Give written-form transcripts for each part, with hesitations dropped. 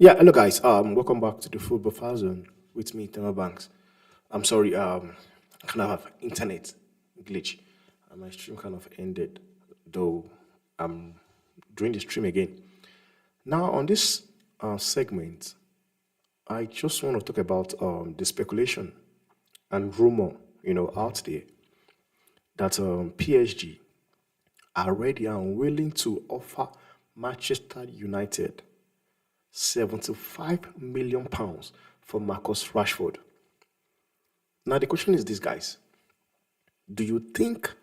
Yeah, hello guys. Welcome back to the Football File Zone with me, Tema Banks. I'm sorry, kind of have internet glitch. My stream kind of ended, though I'm doing the stream again. Now, on this segment, I just want to talk about the speculation and rumor, out there that PSG are ready and willing to offer Manchester United 75 million pounds for Marcus Rashford. Now the question is this, guys. Do you think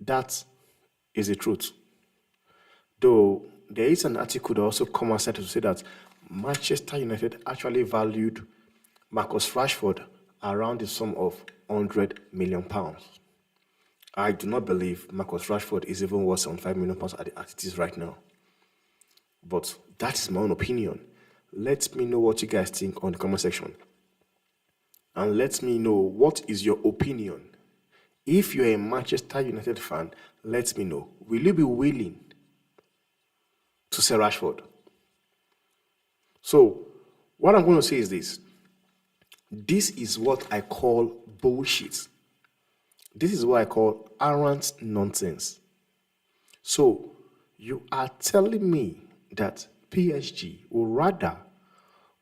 that is the truth? Though there is an article that also come outside to say that Manchester United actually valued Marcus Rashford around the sum of 100 million pounds. I do not believe Marcus Rashford is even worth 75 million pounds as it is right now. But that is my own opinion. Let me know what you guys think on the comment section. And let me know what is your opinion. If you're a Manchester United fan, let me know. Will you be willing to sell Rashford? So, what I'm going to say is this. This is what I call bullshit. This is what I call arrant nonsense. So, you are telling me that PSG will rather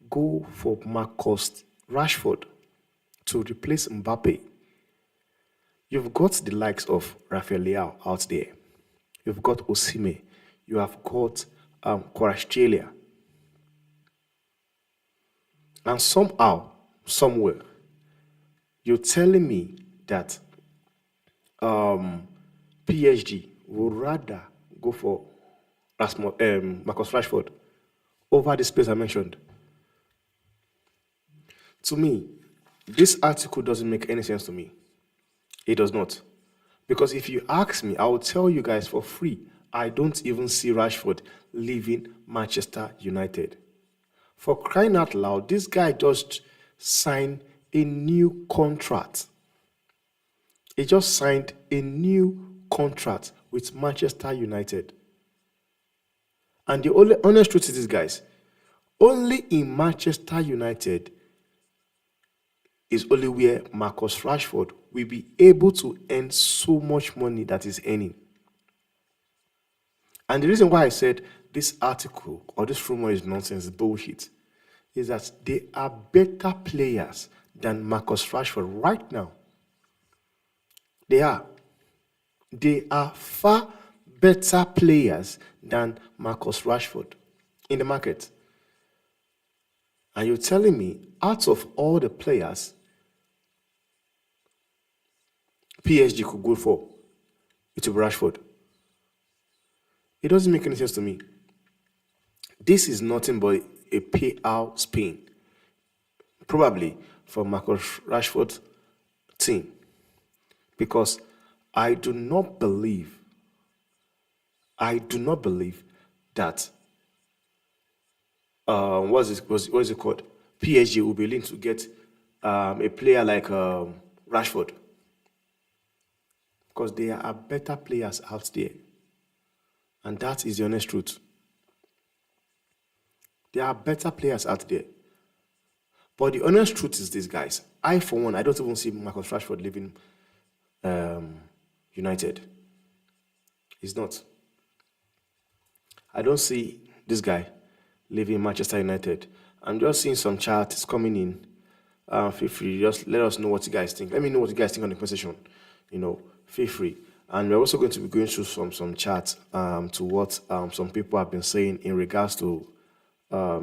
go for Marcus Rashford to replace Mbappe. You've got the likes of Rafael out there. You've got Osimhen. You have got Kvaratskhelia. And somehow, somewhere, you're telling me that PSG will rather go for Marcus Rashford over this place I mentioned. To me, this article doesn't make any sense to me. It does not. Because if you ask me, I will tell you guys for free, I don't even see Rashford leaving Manchester United. For crying out loud, this guy just signed a new contract. He just signed a new contract with Manchester United. And the only honest truth is this, guys. Only in Manchester United is only where Marcus Rashford will be able to earn so much money that he's earning. And the reason why I said this article or this rumor is nonsense, bullshit, is that they are better players than Marcus Rashford right now. They are. They are far better players than Marcus Rashford in the market. And you're telling me, out of all the players PSG could go for, it will be Rashford. It doesn't make any sense to me. This is nothing but a payout spin, probably for Marcus Rashford's team, because I do not believe that what is it called? PSG will be willing to get a player like Rashford, because there are better players out there, and that is the honest truth. There are better players out there. But the honest truth is this, guys. I, for one, I don't even see Marcus Rashford leaving United. He's not. I don't see this guy leaving Manchester United. I'm just seeing some charts coming in. Feel free. Just let us know what you guys think. Let me know what you guys think on the conversation. Feel free. And we're also going to be going through some charts to what some people have been saying in regards to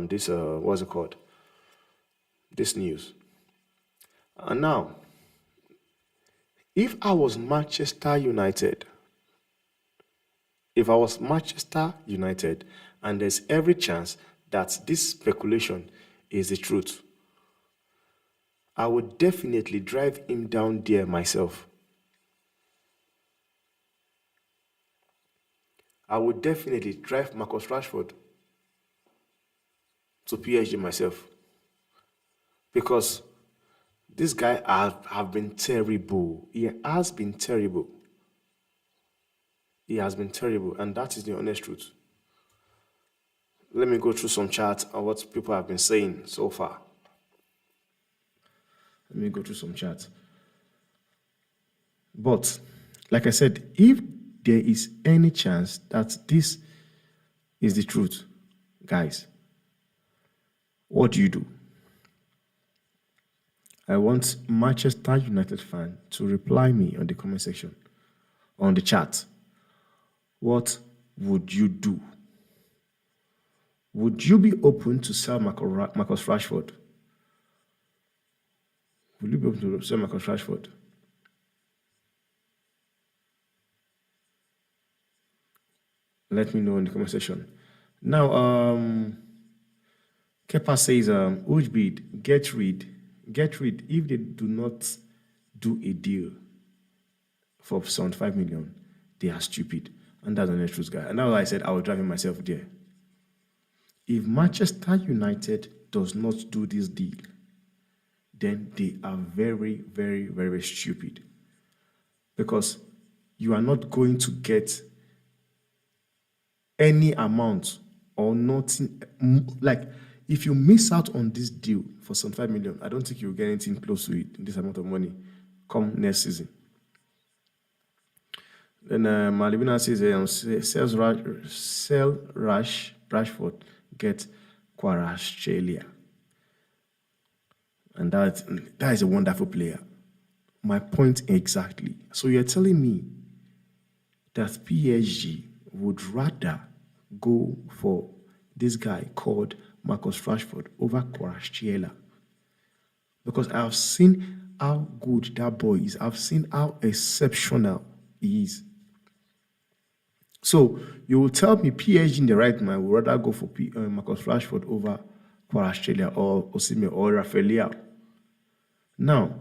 this, what's it called? This news. And now, if I was Manchester United, and there's every chance that this speculation is the truth, I would definitely drive him down there myself. I would definitely drive Marcus Rashford to PSG myself. Because this guy have been terrible. He has been terrible. He has been terrible, and that is the honest truth. Let me go through some chat on what people have been saying so far. Let me go through some chat. But, like I said, if there is any chance that this is the truth, guys, what do you do? I want Manchester United fan to reply me on the comment section, on the chat. What would you do? Would you be open to sell Marcus Rashford? Would you be open to sell Marcus Rashford? Let me know in the comment section. Now, Kepa says, Ujbid, get rid. If they do not do a deal for 75 million, they are stupid. And that's the next truth, guy. And that's why I said I will drive him myself there. If Manchester United does not do this deal, then they are very, very, very stupid. Because you are not going to get any amount or nothing. Like, if you miss out on this deal for some 5 million, I don't think you'll get anything close to it, this amount of money, come next season. Then Malibina says, sell Rashford, get Kvaratskhelia. And that is a wonderful player. My point exactly. So you're telling me that PSG would rather go for this guy called Marcus Rashford over Kvaratskhelia, because I've seen how good that boy is. I've seen how exceptional he is. So you will tell me PSG in the right mind would rather go for Marcus Rashford over Kvaratskhelia or Osimhen or Rafael. Now,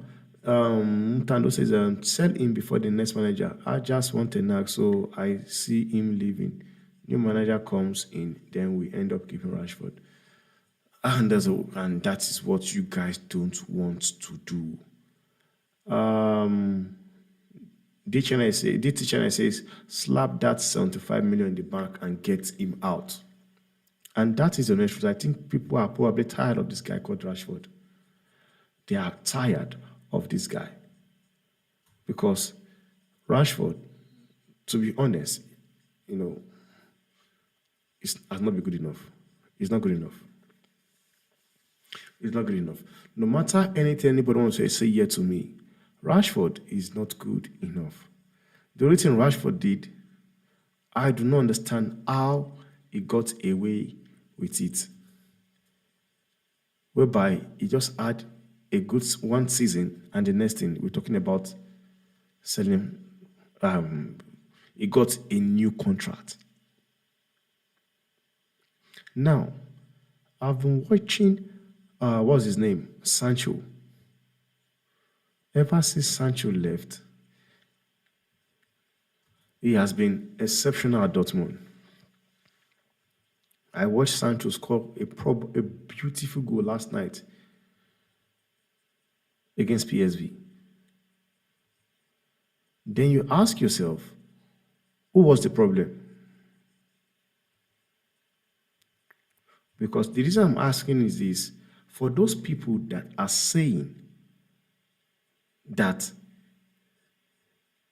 Tando says, sell him before the next manager. I just want a nag, so I see him leaving. New manager comes in, then we end up keeping Rashford. And that is what you guys don't want to do. DTChannel says, slap that 75 million in the bank and get him out. And that is the next truth. I think people are probably tired of this guy called Rashford. They are tired of this guy. Because Rashford, to be honest, has not been good enough. It's not good enough. It's not good enough. No matter anything anybody wants to say here to me, Rashford is not good enough. The only thing Rashford did, I do not understand how he got away with it. Whereby he just had a good one season, and the next thing we're talking about selling, he got a new contract. Now, I've been watching, what's his name? Sancho. Ever since Sancho left, he has been exceptional at Dortmund. I watched Sancho score a beautiful goal last night against PSV. Then you ask yourself, who was the problem? Because the reason I'm asking is this: for those people that are saying that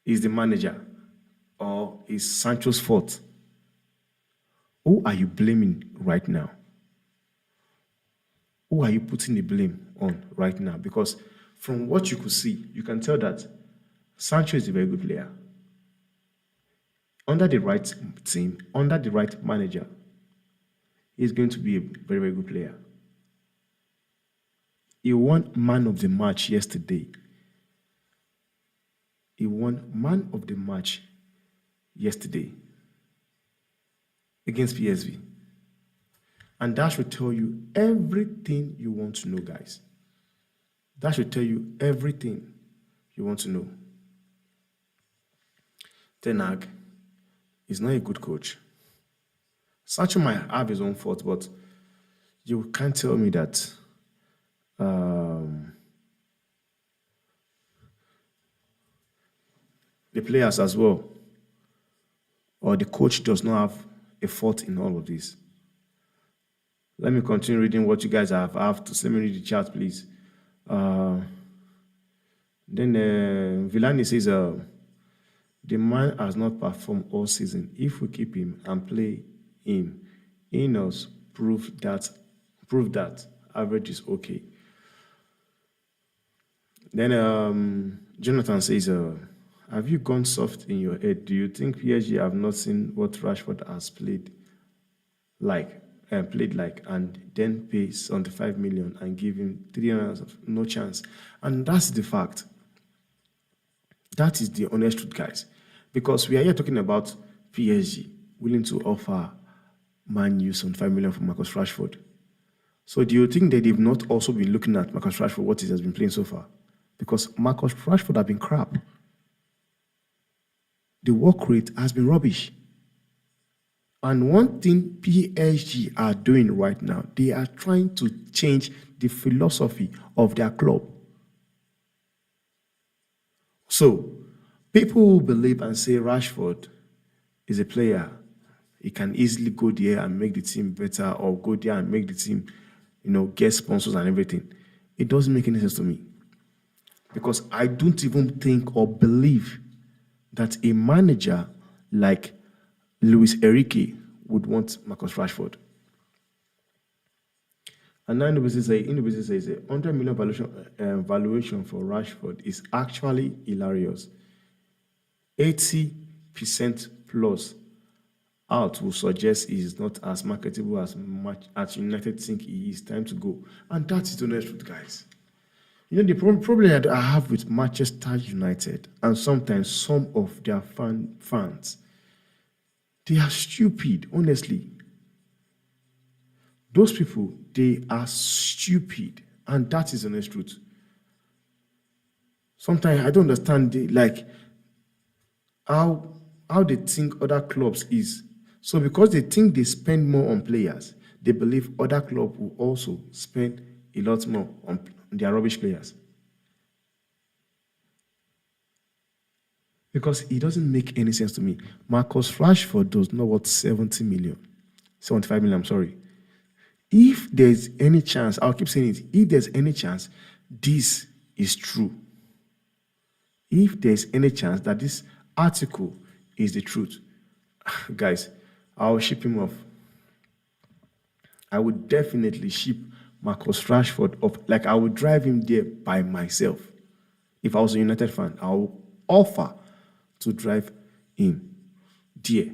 is the manager or is Sancho's fault, who are you blaming right now? Who are you putting the blame on right now? Because from what you could see, you can tell that Sancho is a very good player. Under the right team, under the right manager, he's going to be a very, very good player. He won man of the match yesterday. He won man of the match yesterday against PSV. And that should tell you everything you want to know, guys. That should tell you everything you want to know. Ten Hag is not a good coach. Sancho might have his own fault, but you can't tell me that the players as well, or the coach does not have a fault in all of this. Let me continue reading what you guys have to say. Let me read the chat, please. Then Villani says, the man has not performed all season. If we keep him and play him, Enos prove that average is okay. Then Jonathan says, have you gone soft in your head? Do you think PSG have not seen what Rashford has played like, and then pay 75 million and give him 3 hours of no chance? And that's the fact. That is the honest truth, guys. Because we are here talking about PSG willing to offer Man U 75 million for Marcus Rashford. So do you think that they've not also been looking at Marcus Rashford, what he has been playing so far? Because Marcus Rashford has been crap. The work rate has been rubbish. And one thing PSG are doing right now, they are trying to change the philosophy of their club. So, people who believe and say Rashford is a player, he can easily go there and make the team better, or go there and make the team, get sponsors and everything. It doesn't make any sense to me. Because I don't even think or believe that a manager like Luis Enrique would want Marcus Rashford. And now Indubisi says a 100 million valuation for Rashford is actually hilarious. 80% plus out will suggest he is not as marketable as United think he is. Time to go. And that is the honest truth, guys. The problem that I have with Manchester United and sometimes some of their fans, they are stupid, honestly. Those people, they are stupid, and that is the honest truth. Sometimes I don't understand how they think other clubs is. So because they think they spend more on players, they believe other clubs will also spend a lot more on their rubbish players. Because it doesn't make any sense to me. Marcus Rashford does not worth 75 million, I'm sorry. If there's any chance, I'll keep saying it, if there's any chance this is true, if there's any chance that this article is the truth, guys, I'll ship him off. I would definitely ship Marcus Rashford off. I would drive him there by myself. If I was a United fan, I would offer to drive him there.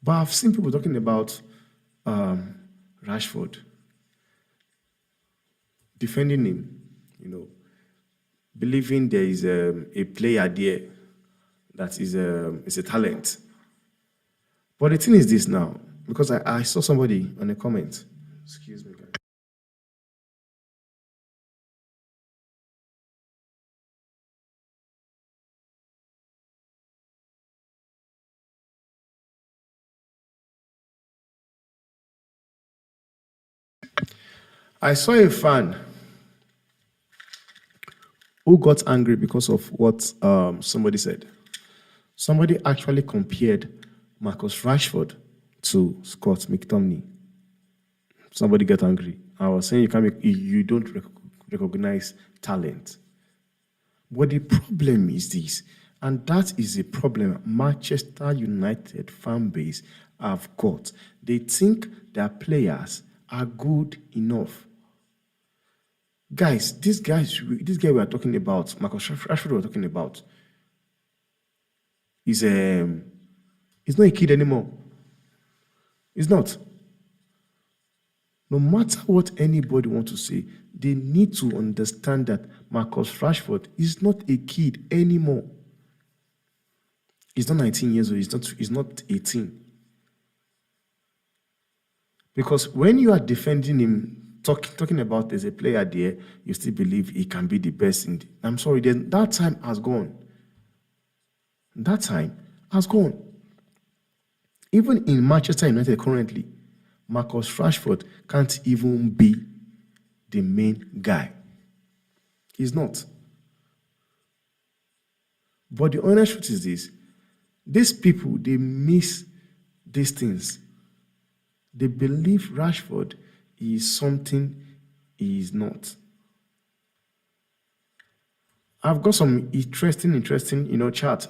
But I've seen people talking about Rashford, defending him, believing there is a player there that is a talent. But the thing is this now, because I saw somebody on a comment. Excuse me, guys. I saw a fan who got angry because of what somebody said. Somebody actually compared Marcus Rashford to Scott McTominay. Somebody got angry. I was saying you don't recognize talent. But the problem is this, and that is a problem Manchester United fan base have got. They think their players are good enough. Guys, this guy we are talking about, Marcus Rashford we're talking about, he's not a kid anymore. He's not. No matter what anybody wants to say, they need to understand that Marcus Rashford is not a kid anymore. He's not 19 years old. He's not 18. Because when you are defending him, talking about there's a player there, you still believe he can be the best I'm sorry, that time has gone. That time has gone. Even in Manchester United currently, Marcus Rashford can't even be the main guy. He's not. But the honest truth is this. These people, they miss these things. They believe Rashford is something he is not. I've got some interesting, chat.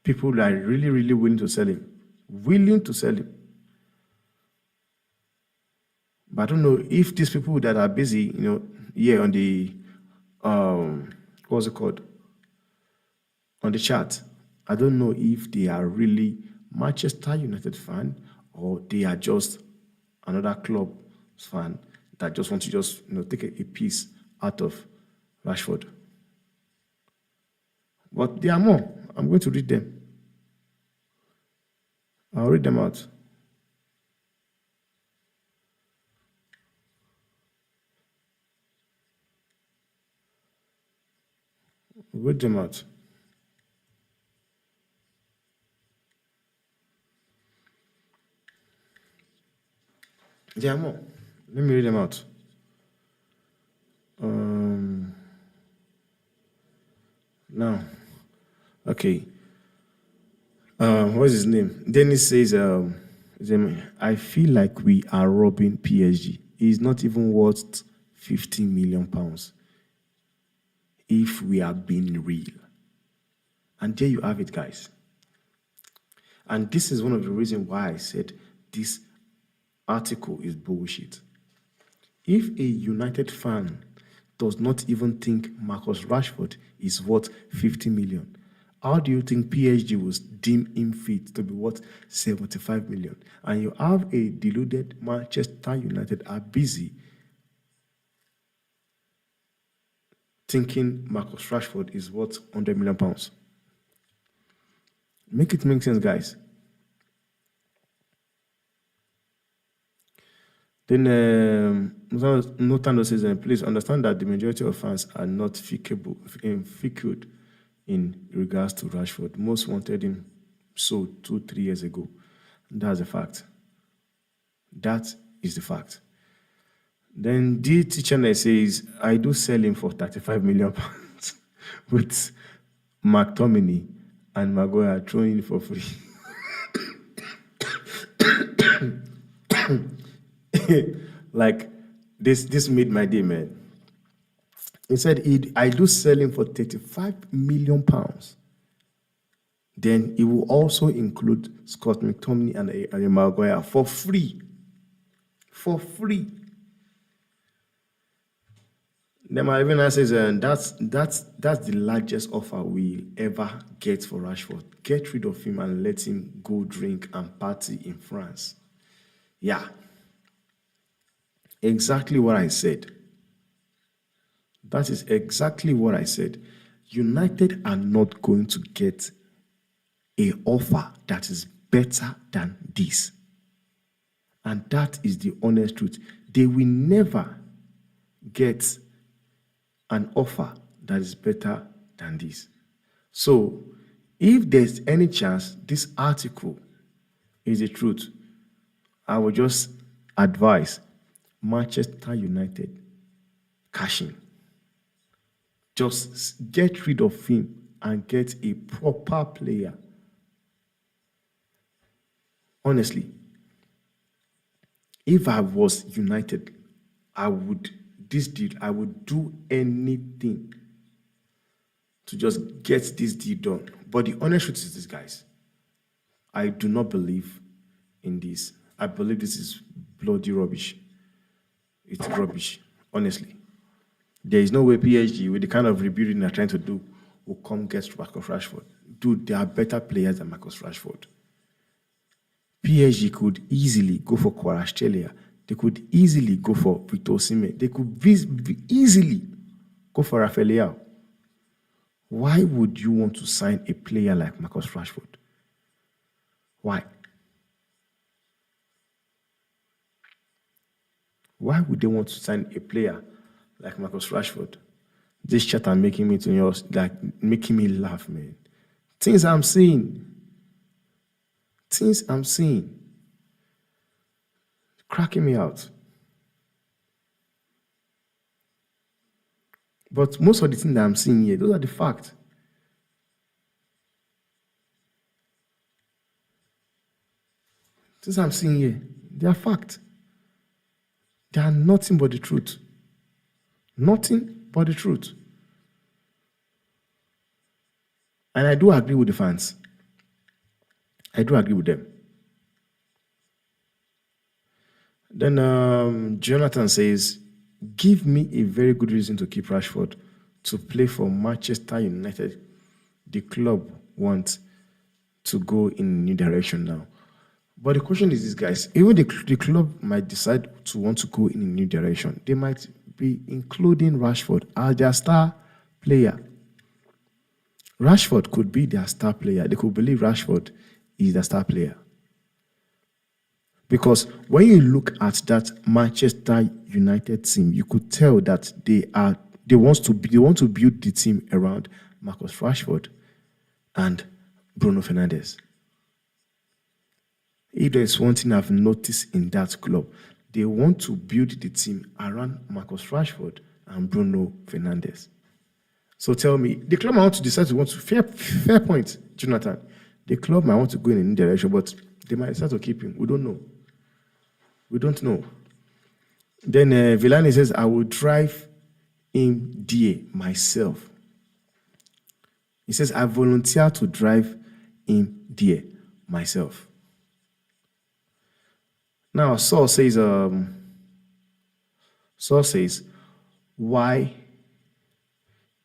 People that are really, really willing to sell him. Willing to sell him. But I don't know if these people that are busy, here on the, what's it called? On the chat, I don't know if they are really Manchester United fan or they are just another club fan that just want to just, take a piece out of Rashford. But there are more. I'm going to read them. I'll read them out. Read them out. There are more. Let me read them out. Now, okay. What's his name? Dennis says, I feel like we are robbing PSG. He's not even worth 50 million pounds if we are being real. And there you have it, guys. And this is one of the reasons why I said this article is bullshit. If a United fan does not even think Marcus Rashford is worth 50 million, how do you think PSG will deem him fit to be worth 75 million? And you have a deluded Manchester United are busy thinking Marcus Rashford is worth 100 million pounds. Make it make sense, guys. Then Notando says, please understand that the majority of fans are not fickle in regards to Rashford. Most wanted him so 2-3 years ago. That's a fact. That is the fact. Then DT Channel says, I do sell him for 35 million pounds with McTominay and Maguire throwing in for free. Like, this made my day, man. He said, I do sell him for 35 million pounds. Then it will also include Scott McTominay and Maguire for free. For free. Then my even says, that's the largest offer we'll ever get for Rashford. Get rid of him and let him go drink and party in France. Yeah. Exactly what I said. That is exactly what I said. United are not going to get an offer that is better than this. And that is the honest truth. They will never get an offer that is better than this. So, if there's any chance this article is the truth, I will just advise Manchester United cashing. Just get rid of him and get a proper player. Honestly, if I was United, I would do anything to just get this deal done. But the honest truth is this, guys. I do not believe in this. I believe this is bloody rubbish. It's rubbish, honestly. There is no way PSG, with the kind of rebuilding they're trying to do, will come get Marcus Rashford. Dude, there are better players than Marcus Rashford. PSG could easily go for Kvaratskhelia. They could easily go for Victor Osimhen. They could easily go for Rafael. Why would you want to sign a player like Marcus Rashford? Why? Why would they want to sign a player like Marcus Rashford? This chat are making me making me laugh, man. Things I'm seeing. Cracking me out. But most of the things that I'm seeing here, those are the facts. Things I'm seeing here, They are fact. They are nothing but the truth. Nothing but the truth. And I do agree with the fans. I do agree with them. Then Jonathan says, give me a very good reason to keep Rashford to play for Manchester United. The club wants to go in a new direction now. But the question is this, guys. Even the club might decide to want to go in a new direction. They might be including Rashford as their star player. Rashford could be their star player. They could believe Rashford is the star player. Because when you look at that Manchester United team, you could tell that they want to build the team around Marcus Rashford and Bruno Fernandes. If there's one thing I've noticed in that club, they want to build the team around Marcus Rashford and Bruno Fernandes. So tell me, the club might want to decide to want to fair point, Jonathan. The club might want to go in a new direction, but they might decide to keep him. We don't know. We don't know. Then Villani says, I will drive him there myself. He says, I volunteer to drive him there myself. Now, Saul says, why?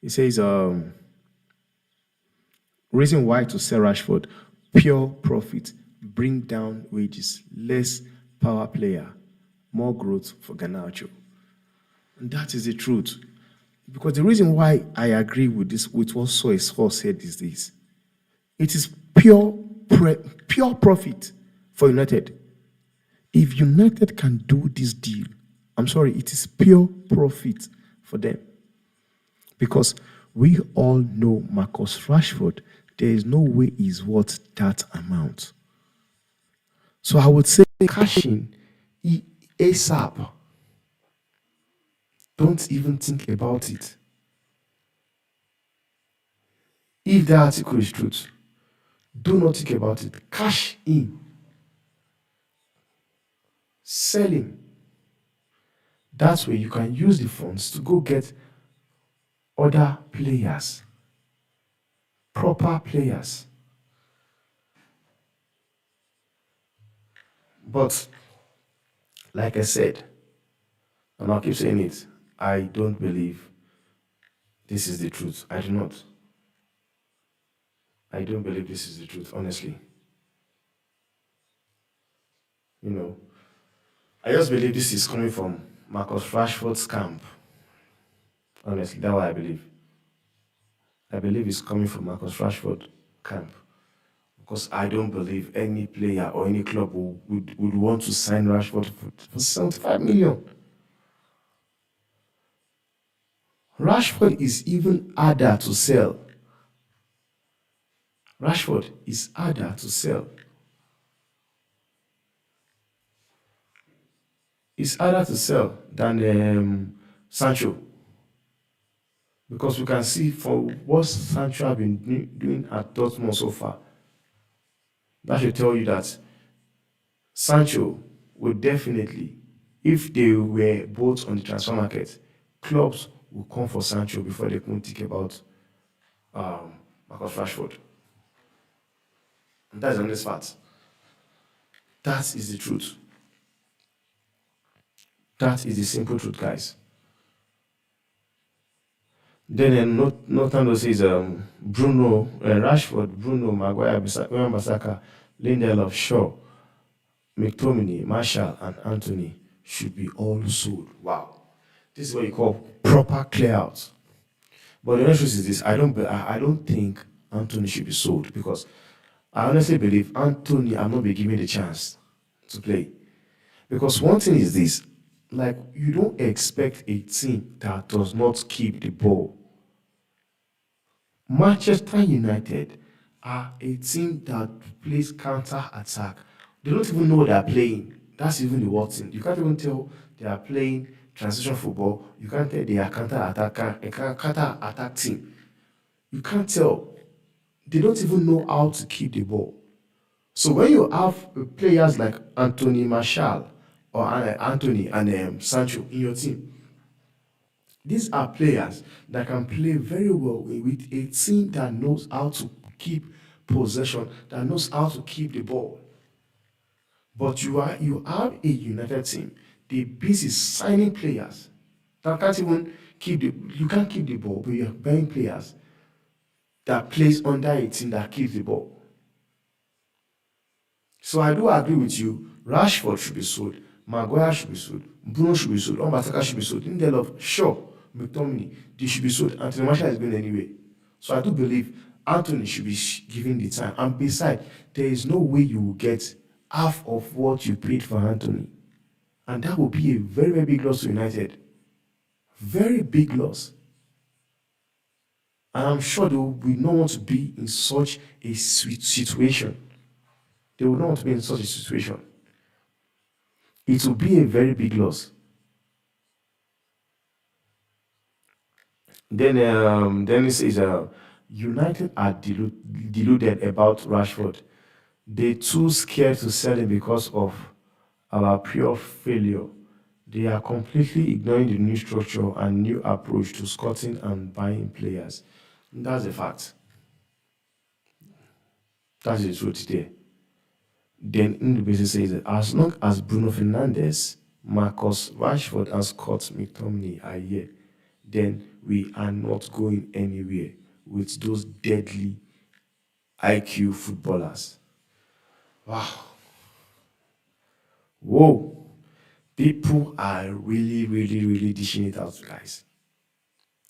He says, reason why to sell Rashford, pure profit, bring down wages, less power player, more growth for Garnacho. And that is the truth. Because the reason why I agree with this, with what Saul said is this. It is pure profit for United. If United can do this deal, I'm sorry, it is pure profit for them. Because we all know Marcus Rashford, there is no way he's worth that amount. So I would say cash in ASAP. Don't even think about it. If the article is truth, do not think about it. Cash in. Sell him. That way you can use the funds to go get other players. Proper players. But, like I said, and I'll keep saying it, I don't believe this is the truth. I do not. I don't believe this is the truth, honestly. You know, I just believe this is coming from Marcus Rashford's camp. Honestly, that's what I believe. I believe it's coming from Marcus Rashford's camp. Because I don't believe any player or any club would want to sign Rashford for 75 million. Rashford is even harder to sell. Rashford is harder to sell. It's harder to sell than Sancho. Because we can see for what Sancho has been doing at Dortmund so far, that should tell you that Sancho would definitely, if they were both on the transfer market, clubs will come for Sancho before they can think about Marcus Rashford. And that's the honest fact. That is the truth. That is the simple truth, guys. Then Northando says Bruno, Rashford, Bruno, Maguire, Bissaka, Lindelof, Shaw, McTominay, Marshall, and Anthony should be all sold. Wow. This is what you call proper clear out. But the honest truth is this, I don't think Anthony should be sold because I honestly believe Anthony have not been given the chance to play. Because one thing is this, like you don't expect a team that does not keep the ball. Manchester United are a team that plays counter-attack. They don't even know they are playing. That's even the worst thing. You can't even tell they are playing transition football. You can't tell they are counter-attack team. You can't tell. They don't even know how to keep the ball. So when you have players like Anthony Martial or Anthony and Sancho in your team, these are players that can play very well with a team that knows how to keep possession, that knows how to keep the ball. But you have a United team. The busy signing players that can't even keep the you can't keep the ball, but you're buying players that plays under a team that keeps the ball. So I do agree with you. Rashford should be sold. Maguire should be sold. Bruno should be sold. Ombataka should be sold. Lindelof, sure. McTominay, they should be sold. Anthony Martial is going anyway. So I do believe Anthony should be given the time. And besides, there is no way you will get half of what you paid for Anthony. And that will be a very, very big loss to United. Very big loss. And I'm sure they will not want to be in such a sweet situation. They will not want to be in such a situation. It will be a very big loss. Then it says, United are deluded about Rashford. They too scared to sell him because of our pure failure. They are completely ignoring the new structure and new approach to scouting and buying players. That's a fact. That's the truth there. Then Indubisi says that as long as Bruno Fernandes, Marcus Rashford, and Scott McTominay are here, then we are not going anywhere with those deadly IQ footballers. Wow. Whoa. People are really, really, really dishing it out, guys.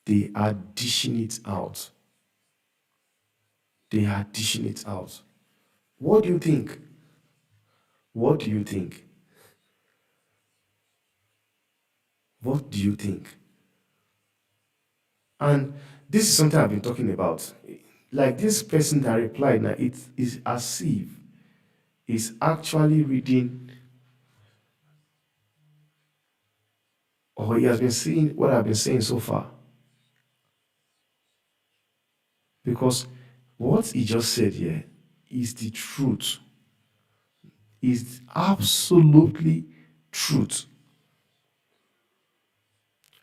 They are dishing it out. They are dishing it out. What do you think? What do you think? What do you think? And this is something I've been talking about. Like this person that replied, now it is as if he's actually reading or he has been seeing what I've been saying so far. Because what he just said here is the truth. Is absolutely truth.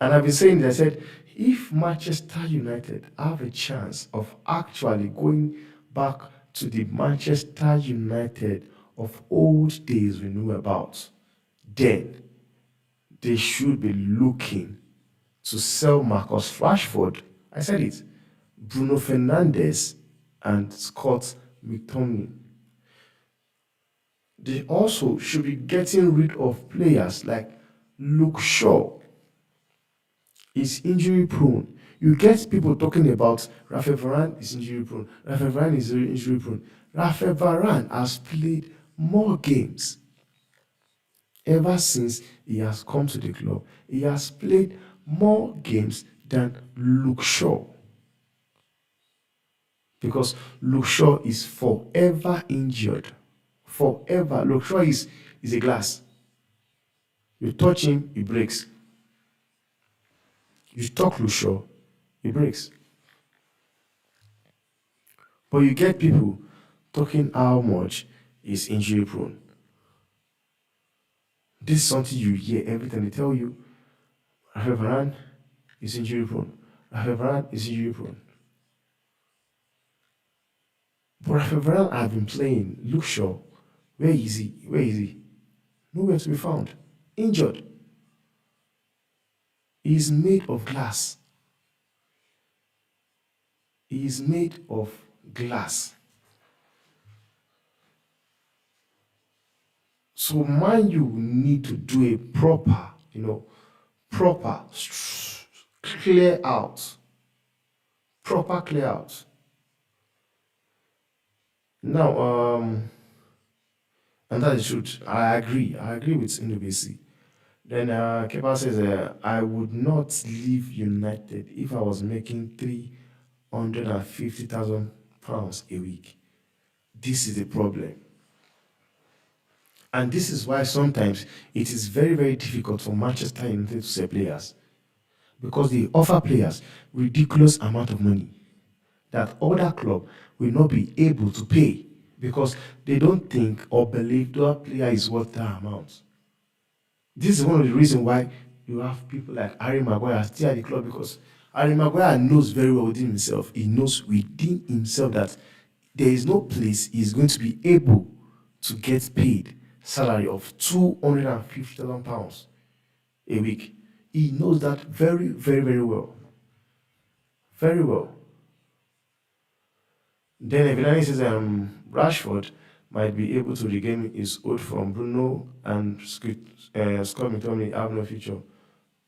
And I've been saying that I said, if Manchester United have a chance of actually going back to the Manchester United of old days we knew about, then they should be looking to sell Marcus Rashford. I said it. Bruno Fernandes and Scott McTominay. They also should be getting rid of players like Luke Shaw. Is injury prone. You get people talking about Rafael Varane is injury prone. Rafael Varane is injury prone. Rafael Varane has played more games ever since he has come to the club. He has played more games than Luke Shaw. Because Luke Shaw is forever injured. Forever. Luke Shaw is a glass. You touch him, he breaks. You talk Luke Shaw, he breaks. But you get people talking how much is injury prone. This is something you hear every time they tell you, Rafael Varane is injury prone. Rafael Varane is injury prone. But Rafael Varane have been playing. Luke Shaw, where is he? Where is he? Nowhere to be found. Injured. He is made of glass. He is made of glass. So Man U need to do a proper, clear out. Proper clear out. Now, and that is truth. I agree. I agree with Indubisi. Then Kepa says, I would not leave United if I was making £350,000 a week. This is the problem. And this is why sometimes it is very, very difficult for Manchester United to sell players. Because they offer players ridiculous amount of money that other club will not be able to pay. because they don't think or believe that player is worth that amount. This is one of the reasons why you have people like Harry Maguire still at the club, because Harry Maguire knows very well within himself. He knows within himself that there is no place he's going to be able to get paid salary of £250,000 a week. He knows that very, very, very well. Very well. Then Evidani says Rashford might be able to regain his old form. Bruno and Scott McTominay have no future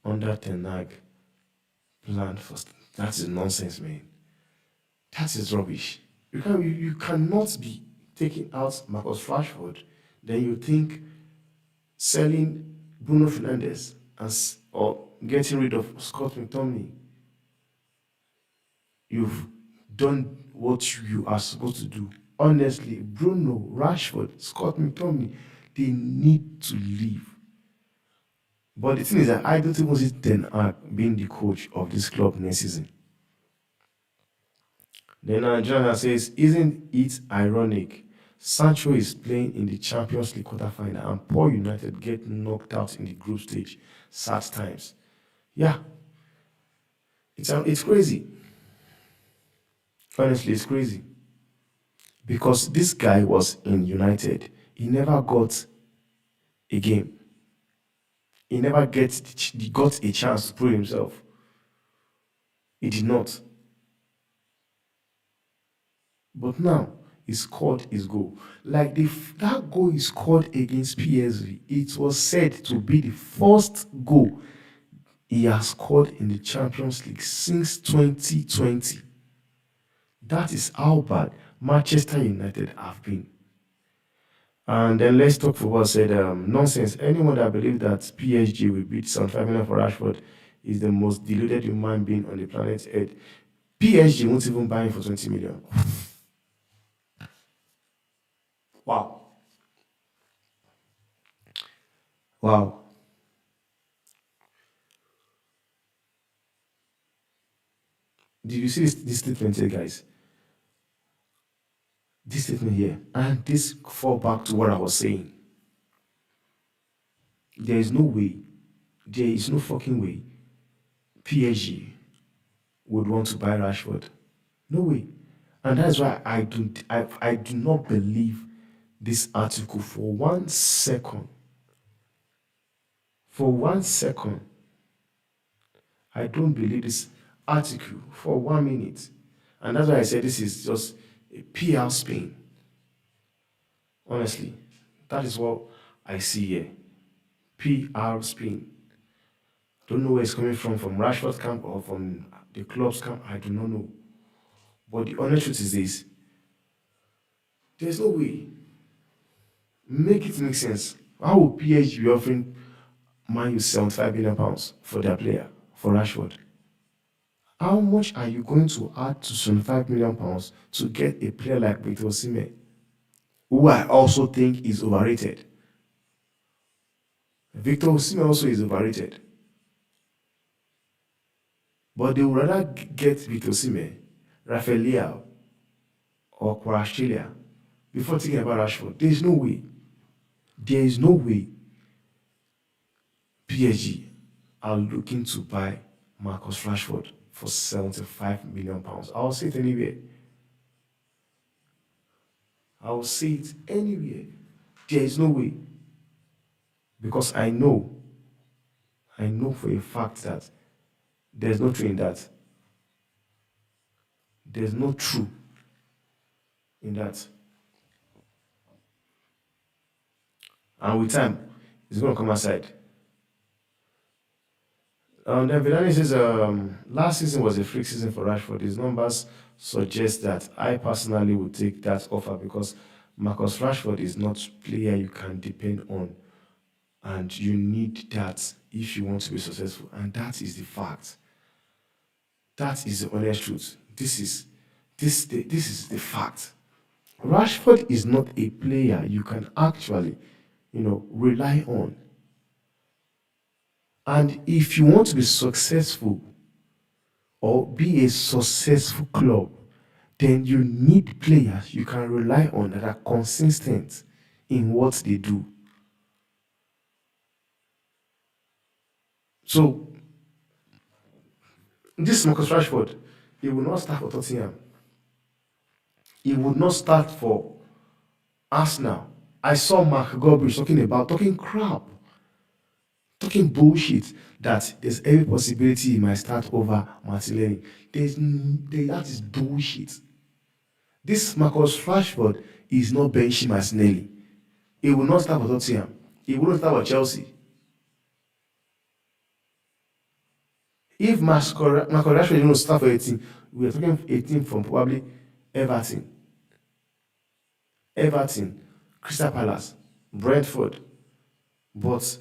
under Ten Hag plan first. That is nonsense, man. That is rubbish. You cannot be taking out Marcus Rashford, then you think selling Bruno Fernandes or getting rid of Scott McTominay. You've done what you are supposed to do. Honestly, Bruno, Rashford, Scott McTominay, they need to leave. But the thing is that I don't even see Ten Hag being the coach of this club next season. Then Jonathan says, isn't it ironic? Sancho is playing in the Champions League quarterfinal and Paul United get knocked out in the group stage. Sad times. Yeah. It's crazy. Honestly, it's crazy. Because this guy was in United. He never got a game. He never got a chance to prove himself. He did not. But now, he scored his goal. Like that goal he scored against PSG, it was said to be the first goal he has scored in the Champions League since 2020. That is how bad Manchester United have been. And then Let's Talk Football said, nonsense. Anyone that believes that PSG will beat 75 million for Rashford is the most deluded human being on the planet Earth. PSG won't even buy him for 20 million. Wow. Wow. Did you see this statement here, guys? This statement here. And this fall back to what I was saying. There is no way, there is no fucking way PSG would want to buy Rashford. No way. And that's why I do not believe this article for 1 second. For 1 second. I don't believe this article for 1 minute. And that's why I said this is just a PR spin. Honestly, that is what I see here. PR spin. Don't know where it's coming from Rashford's camp or from the club's camp. I do not know. But the honest truth is this. There's no way. Make it make sense. How will PSG be offering Man U £75 million for their player, for Rashford? How much are you going to add to £75 million to get a player like Victor Osimhen, who I also think is overrated? Victor Osimhen also is overrated. But they would rather get Victor Osimhen, Rafael or Kvaratskhelia before thinking about Rashford. There is no way. There is no way PSG are looking to buy Marcus Rashford for £75 million. I'll say it anywhere. I'll say it anywhere. There is no way. Because I know for a fact that there's no truth in that. There's no truth in that. And with time, it's going to come aside. Then Vidani says, last season was a freak season for Rashford. His numbers suggest that I personally would take that offer because Marcus Rashford is not a player you can depend on. And you need that if you want to be successful. And that is the fact. That is the honest truth. This is the fact. Rashford is not a player you can actually, rely on. And if you want to be successful or be a successful club, then you need players you can rely on that are consistent in what they do. So this Marcus Rashford, he will not start for Tottenham. He would not start for Arsenal. I saw Mark Goldbridge talking crap, talking bullshit that there's every possibility he might start over Martinelli. That is bullshit. This Marcus Rashford is not benching Martinelli. He will not start for Tottenham. He will not start for Chelsea. If Marcus Rashford didn't start for a team, we are talking a team from probably Everton, Everton, Crystal Palace, Brentford. But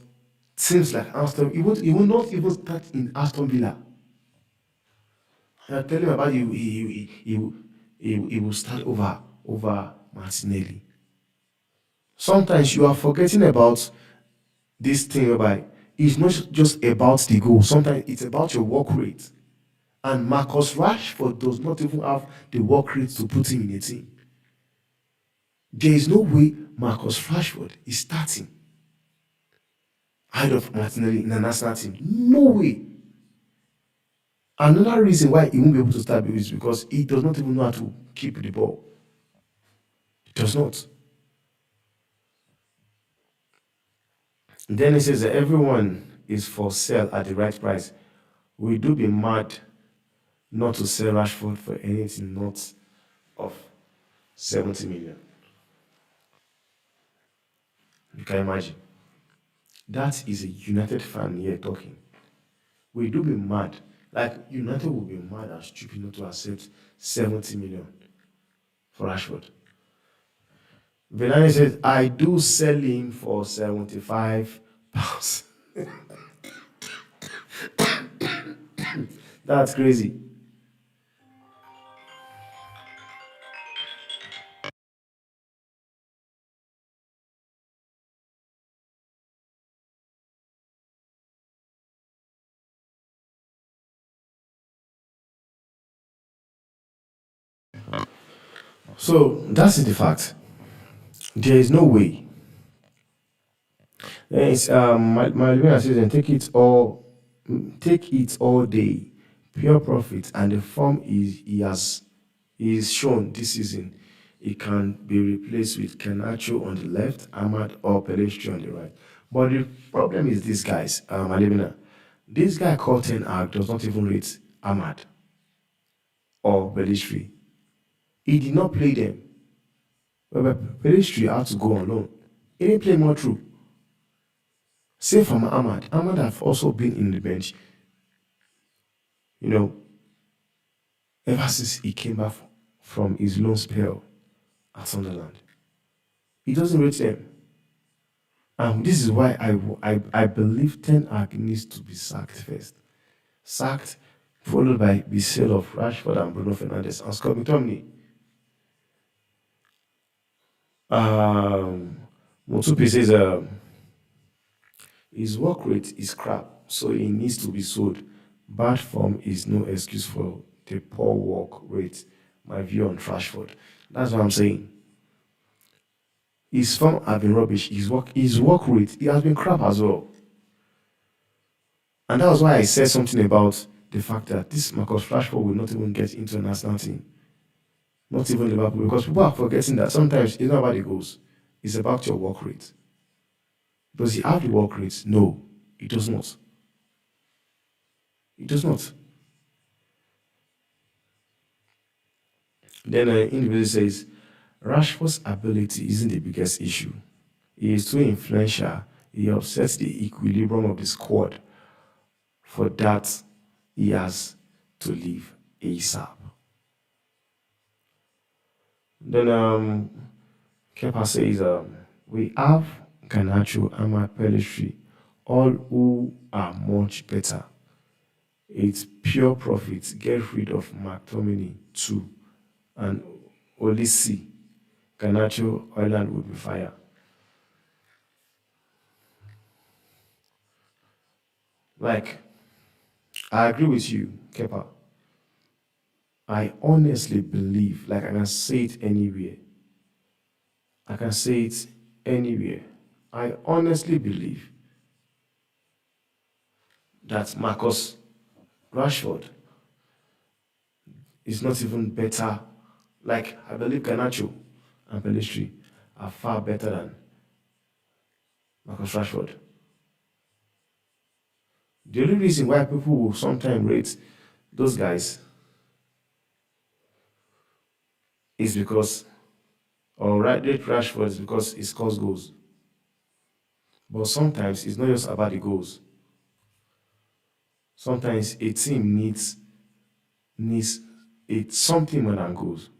teams like Aston, he will not even start in Aston Villa. I tell him about he will start over Martinelli. Sometimes you are forgetting about this thing whereby it's not just about the goal. Sometimes it's about your work rate. And Marcus Rashford does not even have the work rate to put him in a team. There is no way Marcus Rashford is starting ahead of Martinelli in a national team. No way. Another reason why he won't be able to start is because he does not even know how to keep the ball. He does not. Then he says that everyone is for sale at the right price. We do be mad not to sell Rashford for anything not of 70 million. You can imagine. That is a United fan here talking. We do be mad. Like United will be mad and stupid not to accept 70 million for Rashford. Venani says, I do sell him for 75 pounds. That's crazy. So that's the fact. There is no way. It's my living says, take it all day, pure profit, and the form he is shown this season. It can be replaced with Kenacho on the left, Ahmad or Pelestri on the right. But the problem is this guys, Alibina, this guy called Ten Hag does not even rate Ahmad or Pelestri. He did not play them. But Pelestri had to go on loan. He didn't play more through. Same from Ahmad. Ahmad have also been in the bench, you know, ever since he came back from his loan spell at Sunderland. He doesn't rate them. And this is why I believe Ten Hag needs to be sacked first. Sacked, followed by the sale of Rashford and Bruno Fernandes and Scott McTominay. Motupi says his work rate is crap, so he needs to be sold. Bad form is no excuse for the poor work rate. My view on Rashford. That's what I'm saying. His form has been rubbish. His work rate, it has been crap as well. And that was why I said something about the fact that this Marcus Rashford will not even get into a national team. Not even Liverpool. Because people are forgetting that sometimes it's not about the goals. It's about your work rate. Does he have the work rate? No, he does not. He does not. Then an individual says, Rashford's ability isn't the biggest issue. He is too influential. He upsets the equilibrium of the squad. For that, he has to leave ASAP. Then Kepa says, we have Garnacho and Pelistri, all who are much better. It's pure profit. Get rid of McTominay too. And Olisi, Garnacho, Ireland will be fire. Like, I agree with you, Kepa. I honestly believe, like I can say it anywhere. I can say it anywhere. I honestly believe that Marcus Rashford is not even better. Like, I believe Garnacho and Pelistri are far better than Marcus Rashford. The only reason why people will sometimes rate those guys is because, or right, rate Rashford is because he scores goals. But sometimes it's not just about the goals. Sometimes a team needs something more than goals.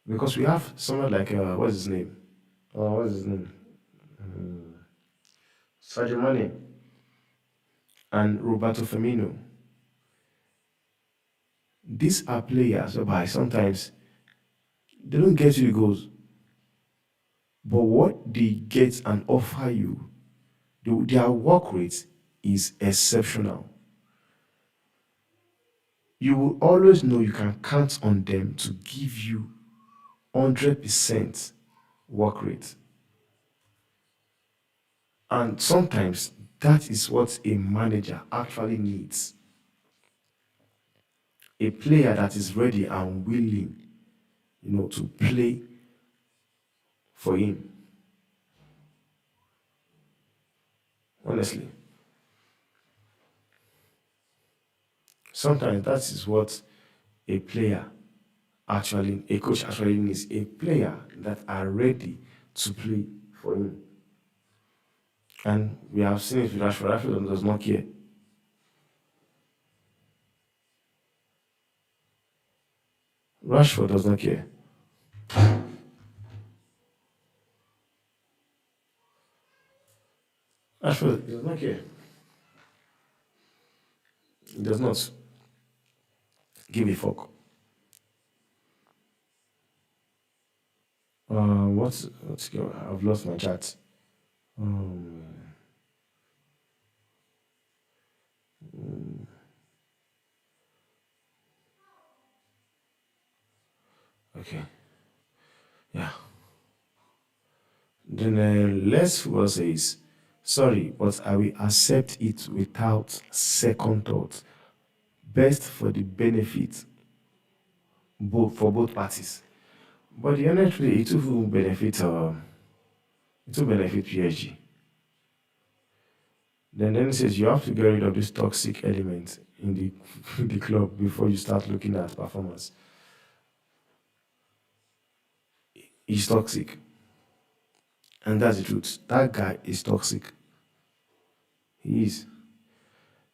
Because we have someone like what's his name? What's his name? Sadio Mane and Roberto Firmino. These are players whereby sometimes they don't get you the goals, but what they get and offer you, their work rate is exceptional. You will always know you can count on them to give you 100% work rate. And sometimes that is what a manager actually needs. A player that is ready and willing, to play for him. Honestly. Sometimes that is what a player a coach actually needs. A player that are ready to play for him. And we have seen it with Rashford. Rashford does not care. Rashford does not care. Rashford does not care. He does not give a fuck. What's I've lost my chat. Um, okay, yeah. Then Les Football says, sorry, but I will accept it without second thought. Best for the benefit for both parties. But the honestly, it will benefit PSG. Then it says you have to get rid of this toxic element in the in the club before you start looking at performance. He's toxic, and that's the truth. That guy is toxic. He is.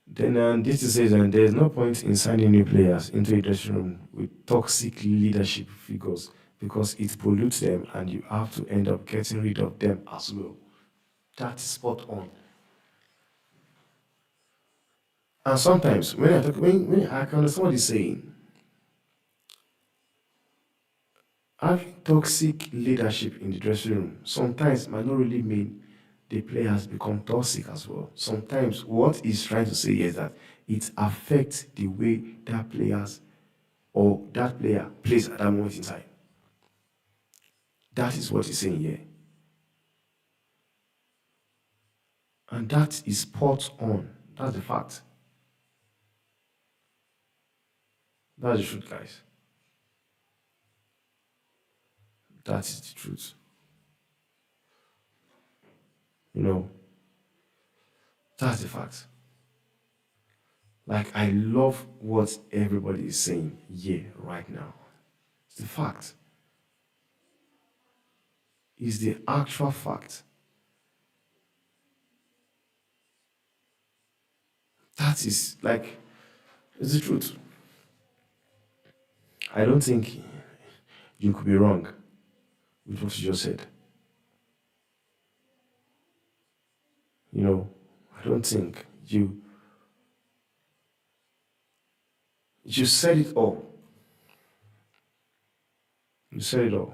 Then this says, and there's no point in signing new players into a dressing room with toxic leadership figures because it pollutes them, and you have to end up getting rid of them as well. That's spot on. And sometimes when I can understand what he's saying, having toxic leadership in the dressing room sometimes might not really mean the players become toxic as well. Sometimes what he's trying to say is that it affects the way that player plays at that moment in time. That is what he's saying here. And that is spot on. That's the fact. That's the truth, guys. That is the truth. You know, that's the fact. Like, I love what everybody is saying here right now. It's the fact. It's the actual fact. That is like, it's the truth. I don't think you could be wrong with what you just said. I don't think you said it all. You said it all.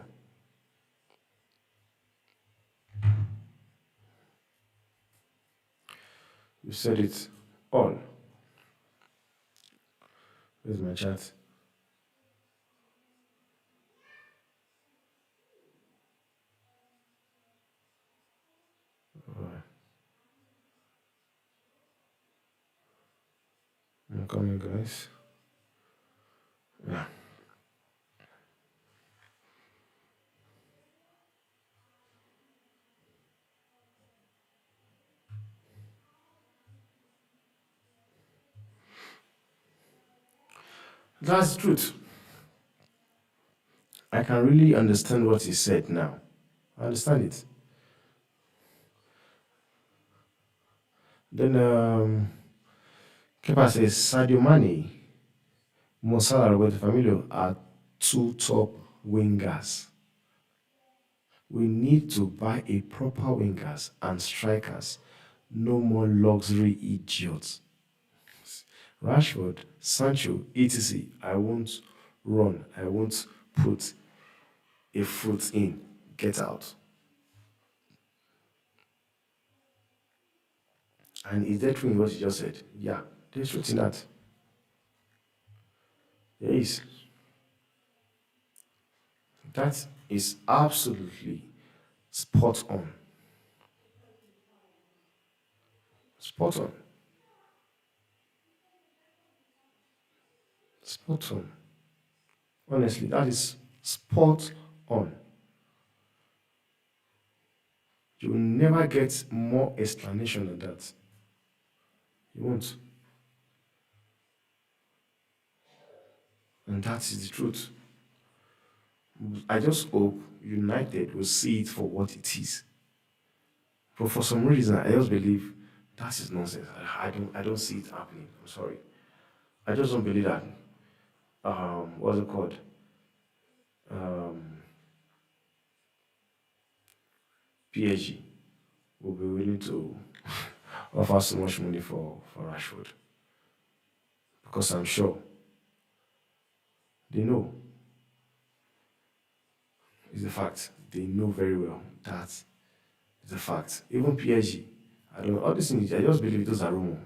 You said it all. Where's my chat? I'm coming, guys. Yeah. That's the truth. I can really understand what he said now. I understand it. Then Kepa says Sadio Mane, Mo Salah, Roberto Firmino are two top wingers. We need to buy a proper wingers and strikers. No more luxury idiots. Rashford, Sancho, etc. I won't run. I won't put a foot in. Get out. And is there truth in what you just said? Yeah, there's truth in that. There is. That is absolutely spot on. Spot on. Spot on. Honestly, that is spot on. You will never get more explanation than that. You won't. And that is the truth. I just hope United will see it for what it is. But for some reason, I just believe that is nonsense. I don't see it happening. I'm sorry. I just don't believe that. What's it called? Um, PSG will be willing to offer so much money for Rashford because I'm sure they know. It's a fact. They know very well that it's a fact. Even PSG, I don't know all these things. I just believe those are rumors.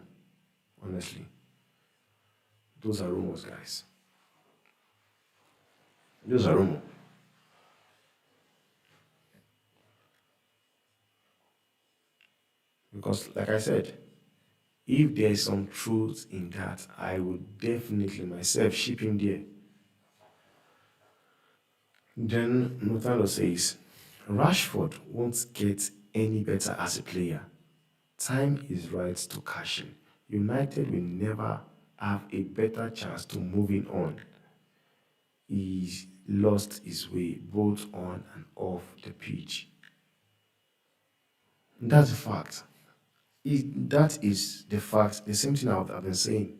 Honestly, those are rumors, guys. Those are rumors. Because, like I said, if there's some truth in that, I would definitely myself ship him there. Then Notalo says, Rashford won't get any better as a player. Time is right to cash in. United will never have a better chance to moving on. He lost his way both on and off the pitch. That's a fact. That is the fact. The same thing I've been saying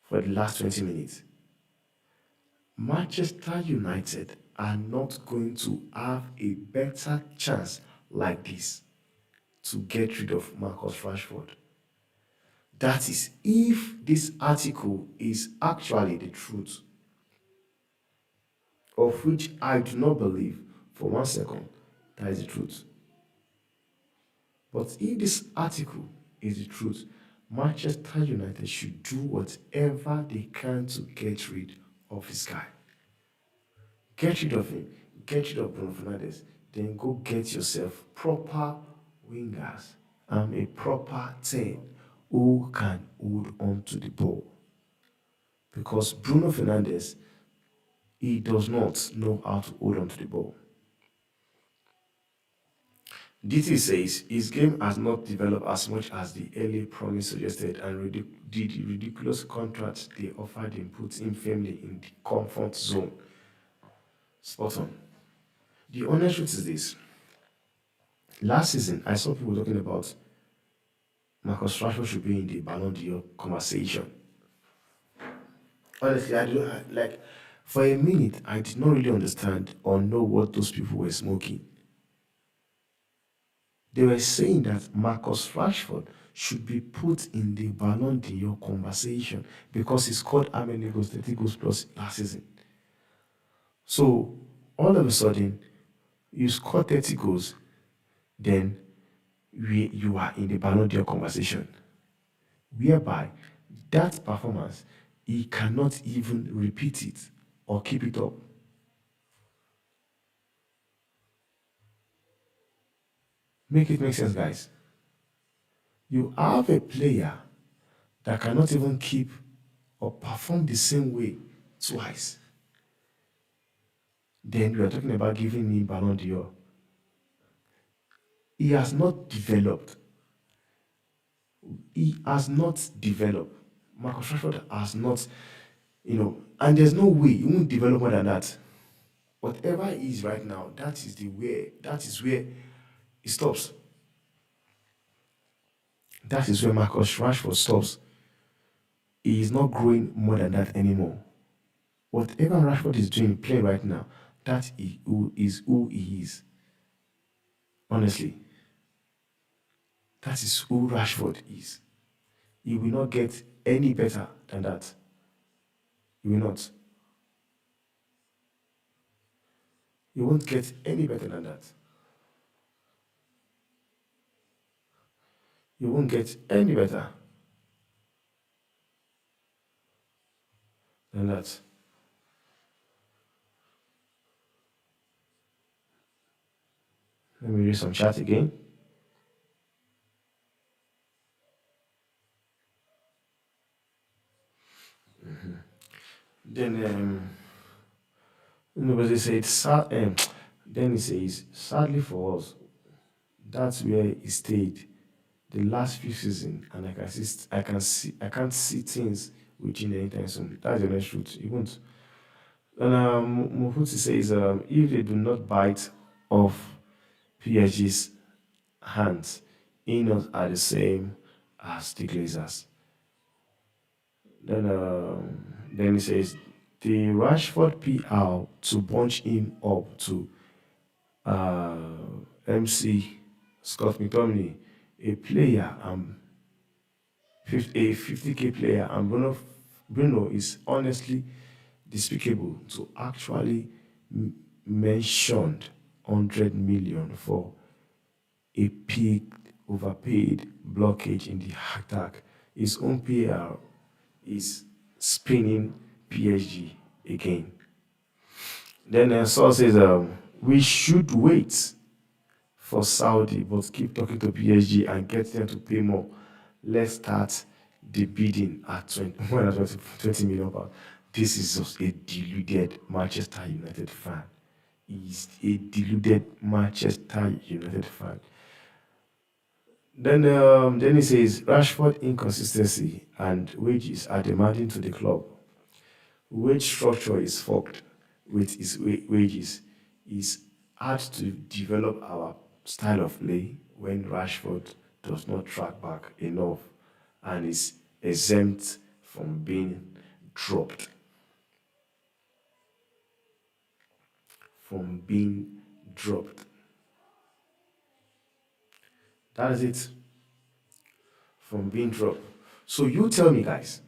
for the last 20 minutes. Manchester United are not going to have a better chance like this to get rid of Marcus Rashford. That is, if this article is actually the truth, of which I do not believe for 1 second that is the truth. But if this article is the truth, Manchester United should do whatever they can to get rid of this guy. Get rid of him. Get rid of Bruno Fernandes. Then go get yourself proper wingers and a proper 10 who can hold on to the ball. Because Bruno Fernandes, he does not know how to hold on to the ball. DT says his game has not developed as much as the early promise suggested, and the ridiculous contract they offered him puts him firmly in the comfort zone. Spot on. The honest truth is this. Last season, I saw people talking about Marcus Rashford should be in the Ballon d'Or conversation. Honestly, I don't like. For a minute, I did not really understand or know what those people were smoking. They were saying that Marcus Rashford should be put in the Ballon d'Or conversation because he scored how many goals, 30 goals plus last season. So all of a sudden, you score 30 goals, then you are in the Ballon d'Or conversation, whereby that performance he cannot even repeat it or keep it up. Make it make sense, guys. You have a player that cannot even keep or perform the same way twice. Then we are talking about giving me Ballon d'Or. He has not developed. He has not developed. Marcus Rashford has not, and there's no way he won't develop more than that. Whatever he is right now, that is where he stops. That is where Marcus Rashford stops. He is not growing more than that anymore. Whatever Rashford is doing, playing right now, is who he is. Honestly, that is who Rashford is. He will not get any better than that. He will not. He won't get any better than that. He won't get any better than that. Let me read some chat again. Then nobody said then he says, sadly for us, that's where he stayed the last few seasons, and I can't see things within anytime soon. That's the honest truth. He won't. And Mofuti says, if they do not bite off PSG's hands, Inos are the same as the Glazers. Then he says, the Rashford PR to bunch him up to uh, MC Scott McTominay, a player, a 50k player, and Bruno is honestly despicable to actually mentioned 100 million for a overpaid blockage in the attack. His own PR is spinning PSG again. Then Saul says, we should wait for Saudi, but keep talking to PSG and get them to pay more. Let's start the bidding at 20 million pounds. This is just a deluded Manchester United fan. He's a deluded Manchester United fan. Then he says Rashford inconsistency and wages are demanding to the club. Wage structure is fucked with his wages. It's hard to develop our style of play when Rashford does not track back enough and is exempt from being dropped. From being dropped. That is it. From being dropped. So you tell me, guys,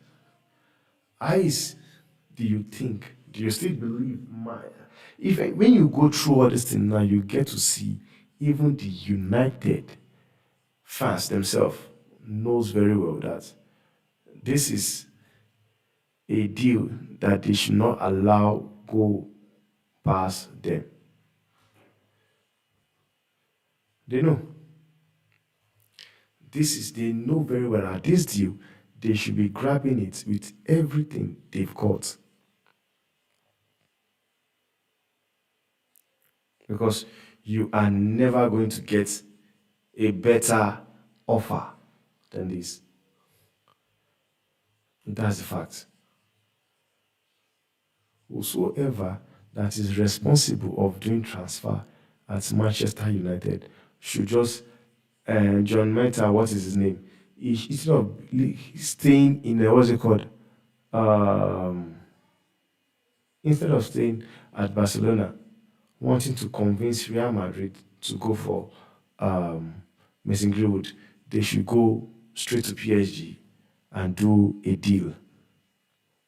eyes, do you think? Do you still believe if when you go through all this thing now, you get to see even the United fans themselves knows very well that this is a deal that they should not allow go past them. They know. They know very well that this deal, they should be grabbing it with everything they've got. Because you are never going to get a better offer than this. That's the fact. Whosoever that is responsible of doing transfer at Manchester United should just John Meta, what is his name? Instead of staying in what's it called? Instead of staying at Barcelona, wanting to convince Real Madrid to go for Mason Greenwood, they should go straight to PSG and do a deal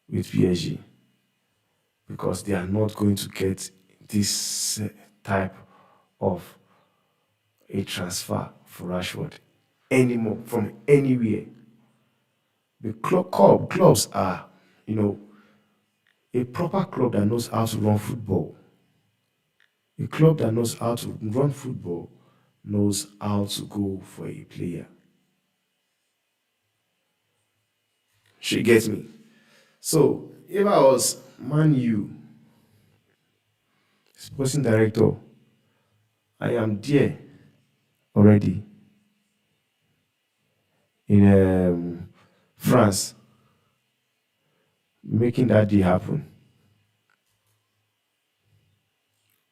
with PSG because they are not going to get this type of a transfer for Rashford anymore from anywhere. The clubs are You know, a proper club that knows how to run football, a club that knows how to run football knows how to go for a player. She gets me. So if I was Man U sporting director, I am there already in France, making that day happen.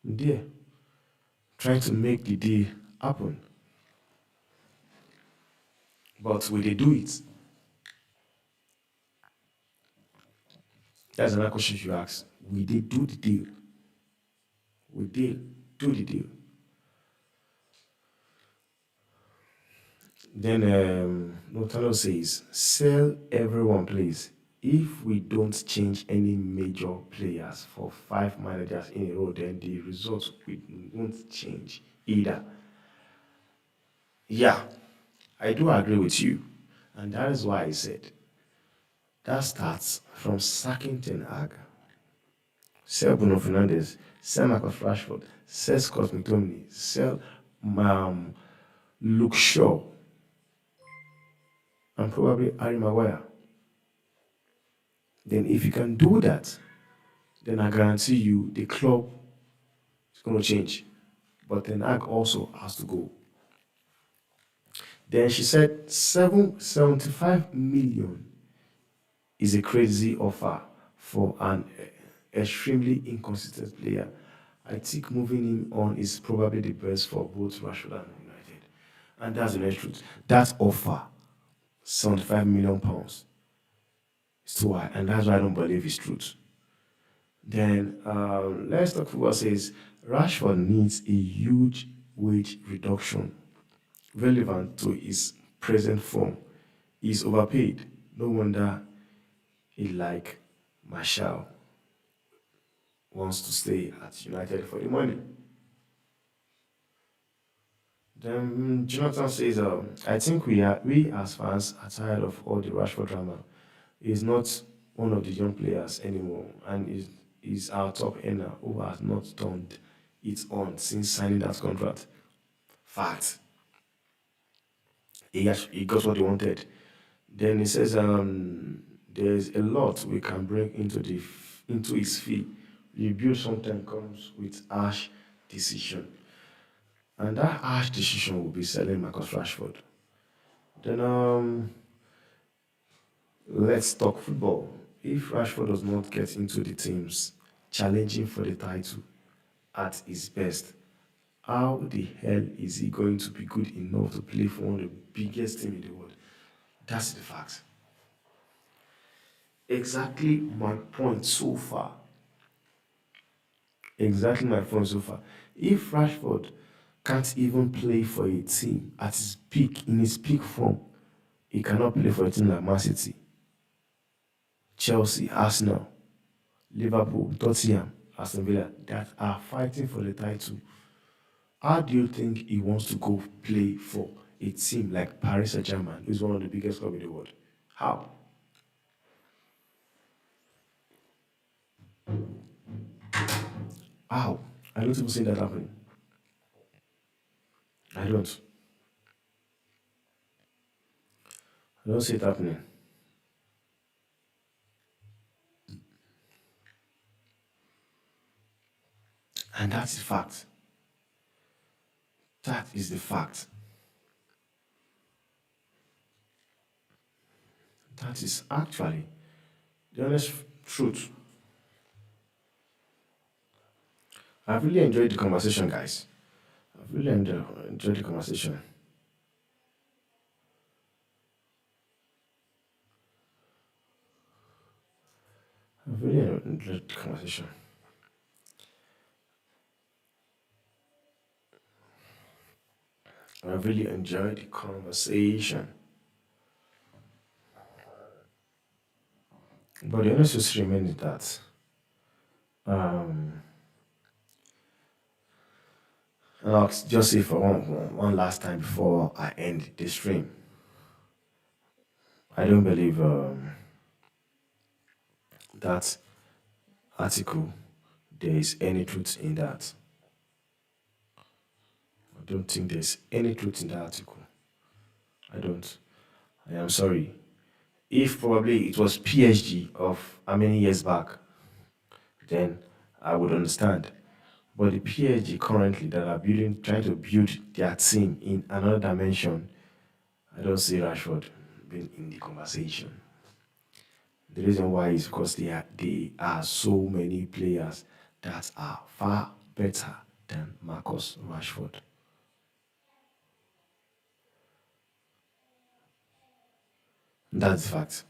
I'm there, trying to make the day happen. But will they do it? That's another question you ask. Will they do the deal? Will they do the deal? Then Notalo says, sell everyone, please. If we don't change any major players for 5 managers in a row, then the results won't change either. Yeah, I do agree with you. And that is why I said that starts from sacking Ten Hag, sell Bruno Fernandes, sell Marcus Rashford, sell Scott McTominay, sell um, Luke Shaw, and probably Harry Maguire. Then if you can do that, then I guarantee you the club is going to change. But Ten Hag also has to go. Then she said 75 million is a crazy offer for an extremely inconsistent player. I think moving him on is probably the best for both Rashford and United. And that's the honest truth. That offer, £75 million, is too high. And that's why I don't believe it's truth. Then let's talk football says Rashford needs a huge wage reduction relevant to his present form. He's overpaid. No wonder he like Marshall wants to stay at United for the money. Then Jonathan says, I think we as fans are tired of all the Rashford drama. He's not one of the young players anymore, and is our top earner who has not turned it on since signing that contract. Fact. He got what he wanted. Then he says, there's a lot we can bring into his fee. Rebuild sometimes comes with harsh decision. And that harsh decision will be selling Marcus Rashford. Then let's talk football. If Rashford does not get into the teams challenging for the title at his best, how the hell is he going to be good enough to play for one of the biggest teams in the world? That's the fact. Exactly my point so far. Exactly my point so far. If Rashford can't even play for a team at his peak, in his peak form, he cannot play for a team like Man City, Chelsea, Arsenal, Liverpool, Tottenham, Aston Villa that are fighting for the title. How do you think he wants to go play for a team like Paris Saint-Germain, who is one of the biggest clubs in the world? How? How? I don't even see that happening. I don't. I don't see it happening. And that's the fact. That is the fact. That is actually the honest truth. I've really enjoyed the conversation, guys. I've really enjoyed the conversation. I've really enjoyed the conversation. I really enjoyed the conversation. But the honest truth remains that um, and I'll just say for one last time before I end the stream. I don't believe that article, there is any truth in that. I don't think there's any truth in that article. I don't. I am sorry. If probably it was PSG of how many years back, then I would understand. But the PSG currently that are building, trying to build their team in another dimension, I don't see Rashford being in the conversation. The reason why is because there are so many players that are far better than Marcus Rashford. That's the fact.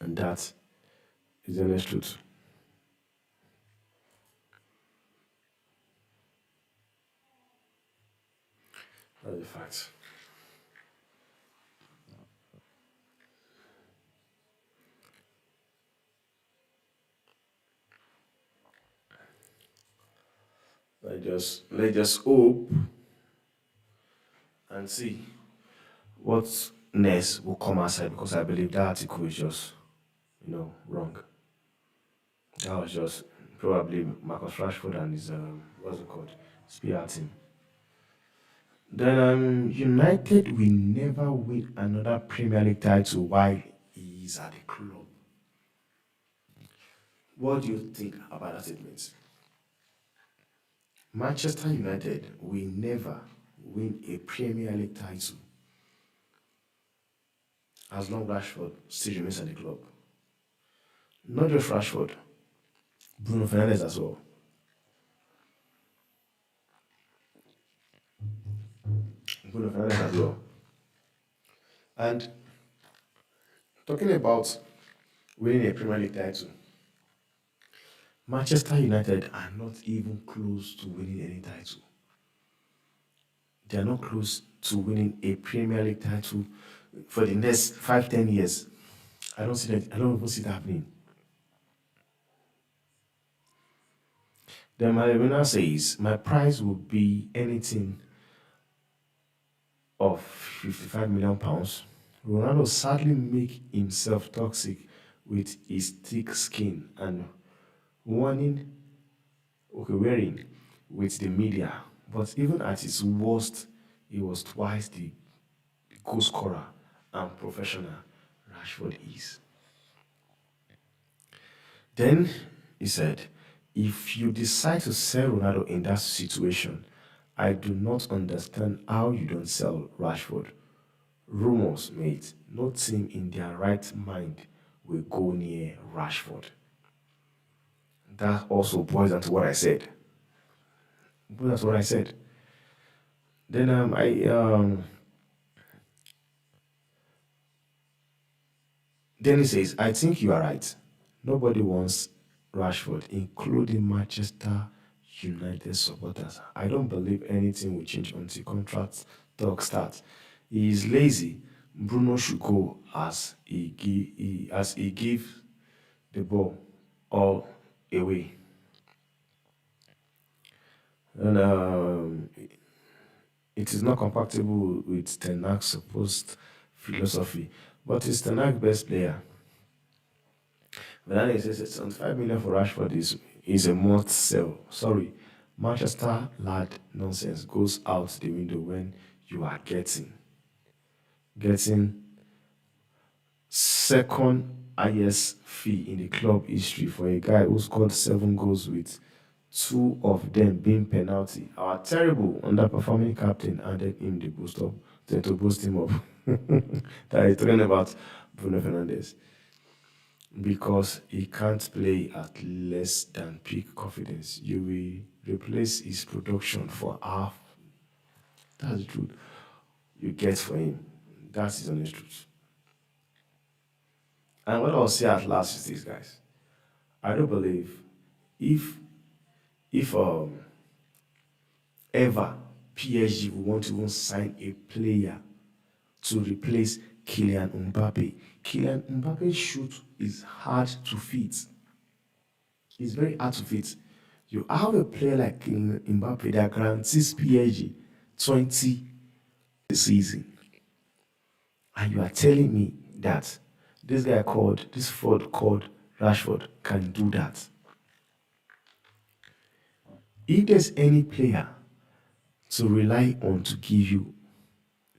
And that is the honest truth. That's the fact. Let's just hope and see what next will come outside, because I believe that article is just, wrong. That was just probably Marcus Rashford and his what's it called? Spear team. Then United will never win another Premier League title while he is at the club. What do you think about that statement? Manchester United will never win a Premier League title as long as Rashford still remains at the club. Not just Rashford, Bruno Fernandes as well. Bruno Fernandes as well. And talking about winning a Premier League title, Manchester United are not even close to winning any title. They are not close to winning a Premier League title for the next 5, 10 years. I don't see that. I don't even see that happening. Then my winner says my price will be anything of £55 million. Ronaldo sadly make himself toxic with his thick skin and warning, okay, wearing with the media. But even at his worst, he was twice the goal scorer and professional Rashford is. Then he said, if you decide to sell Ronaldo in that situation, I do not understand how you don't sell Rashford. Rumors, mate, no team in their right mind will go near Rashford. That also boils down to what I said. But that's what I said. Then then he says, I think you are right. Nobody wants Rashford, including Manchester United supporters. I don't believe anything will change until contract talk starts. He is lazy. Bruno should go as he gives the ball all away. And it is not compatible with Ten Hag's supposed philosophy. But is Ten Hag best player? But then he says it's 75 million for Rashford is a must sell. Sorry, Manchester lad nonsense goes out the window when you are getting second highest fee in the club history for a guy who scored 7 goals with two of them being penalty. Our terrible underperforming captain handed him the boost up to boost him up. That is talking about Bruno Fernandes because he can't play at less than peak confidence. You will replace his production for half. That's the truth. You get for him. That's his honest truth. And what I'll say at last is this, guys. I do believe if if ever PSG will want to even sign a player to replace Kylian Mbappe, Kylian Mbappe's shoot is hard to fit. It's very hard to fit. You have a player like Kylian Mbappe that guarantees PSG 20 the season. And you are telling me that this fraud called Rashford can do that. If there's any player to rely on to give you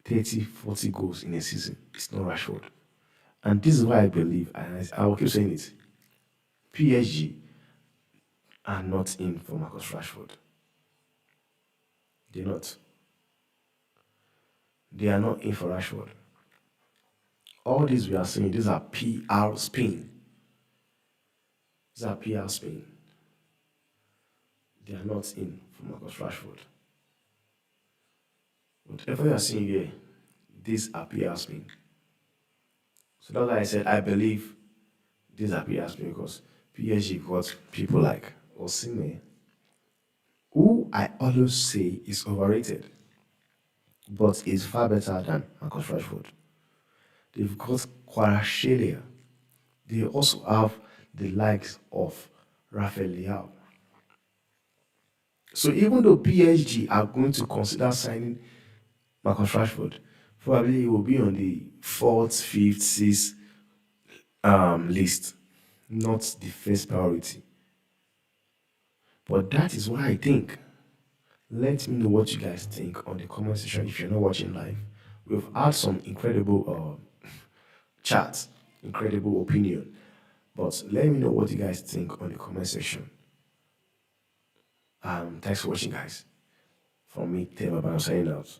30, 40 goals in a season, it's not Rashford. And this is why I believe, and I will keep saying it, PSG are not in for Marcus Rashford. They're not. They are not in for Rashford. All these we are saying, these are PR spin. These are PR spin. They are not in for Marcus Rashford. Whatever you are seeing here, these are PR spin. So that's why I said I believe these are PR spin because PSG got people like Osimhen, who I always say is overrated, but is far better than Marcus Rashford. They've got Kvaratskhelia. They also have the likes of Rafael Leao. So even though PSG are going to consider signing Marcus Rashford, probably he will be on the fourth, fifth, sixth list, not the first priority. But that is why I think. Let me know what you guys think on the comment section if you're not watching live. We've had some incredible chats, incredible opinion. But let me know what you guys think on the comment section. Thanks for watching, guys. From me, Tema, I'm signing out.